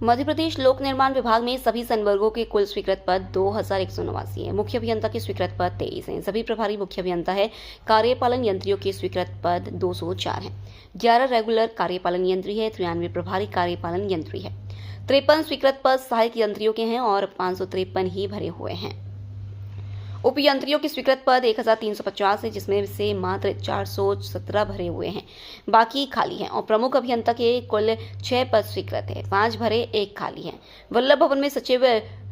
मध्य प्रदेश लोक निर्माण विभाग में सभी संवर्गों के कुल स्वीकृत पद 2189 हैं। मुख्य अभियंता के स्वीकृत पद 23 हैं। सभी प्रभारी मुख्य अभियंता है। कार्यपालन यंत्रियों के स्वीकृत पद 204 हैं। 11 रेगुलर कार्यपालन यंत्री है। 93 प्रभारी कार्यपालन यंत्री है। 53 स्वीकृत पद सहायक यंत्रियों के हैं और 553 ही भरे हुए हैं। उप यंत्रियों के स्वीकृत पद 1350 है, जिसमें से मात्र 417 भरे हुए हैं, बाकी खाली हैं। और प्रमुख अभियंता के कुल 6 पद स्वीकृत है, 5 भरे 1 खाली हैं। वल्लभ भवन में सचिव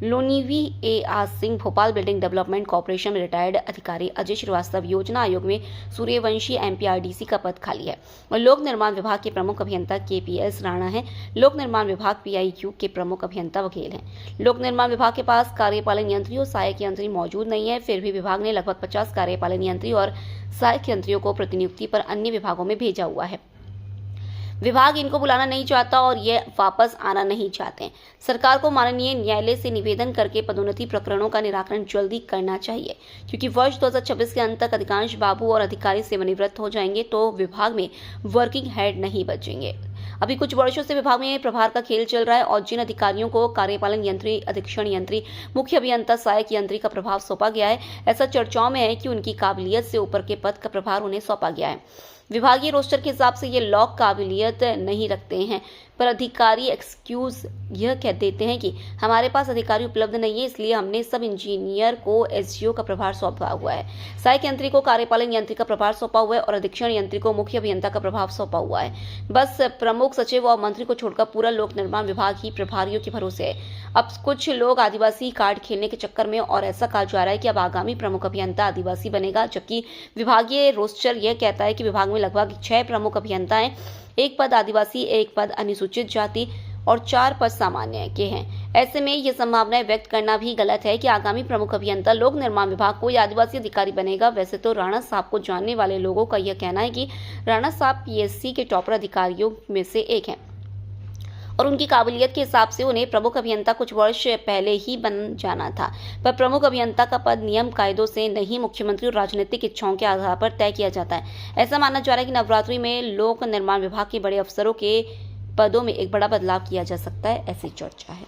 लोनिवी A.R. Singh, Bhopal building development corporation में रिटायर्ड अधिकारी अजय श्रीवास्तव, योजना आयोग में सूर्यवंशी MPRDC का पद खाली है। और लोक निर्माण विभाग के प्रमुख अभियंता KPS राणा है। लोक निर्माण विभाग PIQ के प्रमुख अभियंता वकील हैं। लोक निर्माण विभाग के पास कार्यपालन यंत्री और सहायक यंत्री मौजूद नहीं है, फिर भी विभाग ने लगभग 50 कार्यपालन यंत्री और सहायक यंत्रियों को प्रतिनियुक्ति पर अन्य विभागों में भेजा हुआ है। विभाग इनको बुलाना नहीं चाहता और ये वापस आना नहीं चाहते। सरकार को माननीय न्यायालय से निवेदन करके पदोन्नति प्रकरणों का निराकरण जल्दी करना चाहिए, क्योंकि वर्ष 2026 के अंत तक अधिकांश बाबू और अधिकारी सेवानिवृत्त हो जाएंगे तो विभाग में वर्किंग हेड नहीं बचेंगे। अभी कुछ वर्षों से विभाग में प्रभार का खेल चल रहा है और जिन अधिकारियों को कार्यपालन यंत्री, अधीक्षण यंत्री, मुख्य अभियंता, सहायक यंत्री का प्रभाव सौंपा गया है, ऐसा चर्चाओं में है कि उनकी काबिलियत से ऊपर के पद का प्रभार उन्हें सौंपा गया है। विभागीय रोस्टर के हिसाब से ये लोग काबिलियत नहीं रखते हैं, पर अधिकारी एक्सक्यूज यह कह देते हैं कि हमारे पास अधिकारी उपलब्ध नहीं है, इसलिए हमने सब इंजीनियर को SGO का प्रभार सौंपा हुआ है, सहायक यंत्री को कार्यपालन यंत्री का प्रभार सौंपा हुआ है और अधीक्षण यंत्री को मुख्य अभियंता का प्रभाव सौंपा हुआ है। बस प्रमुख सचिव और मंत्री को छोड़कर पूरा लोक निर्माण विभाग ही प्रभारियों के भरोसे है। अब कुछ लोग आदिवासी कार्ड खेलने के चक्कर में और ऐसा कहा जा रहा है कि अब आगामी प्रमुख अभियंता आदिवासी बनेगा, जबकि विभागीय रोस्टर यह कहता है कि विभाग में लगभग 6 प्रमुख अभियंता हैं, 1 पद आदिवासी, 1 पद अनुसूचित जाति और 4 पद सामान्य के हैं। ऐसे में ये संभावनाएं व्यक्त करना भी गलत है कि आगामी प्रमुख अभियंता लोक निर्माण विभाग कोई आदिवासी अधिकारी बनेगा। वैसे तो राणा साहब को जानने वाले लोगों का यह कहना है कि राणा साहब PSC के टॉपर अधिकारियों में से एक हैं और उनकी काबिलियत के हिसाब से उन्हें प्रमुख अभियंता कुछ वर्ष पहले ही बन जाना था, पर प्रमुख अभियंता का पद नियम कायदों से नहीं, मुख्यमंत्री और राजनीतिक इच्छाओं के आधार पर तय किया जाता है। ऐसा माना जा रहा है कि नवरात्रि में लोक निर्माण विभाग के बड़े अफसरों के पदों में एक बड़ा बदलाव किया जा सकता है, ऐसी चर्चा है।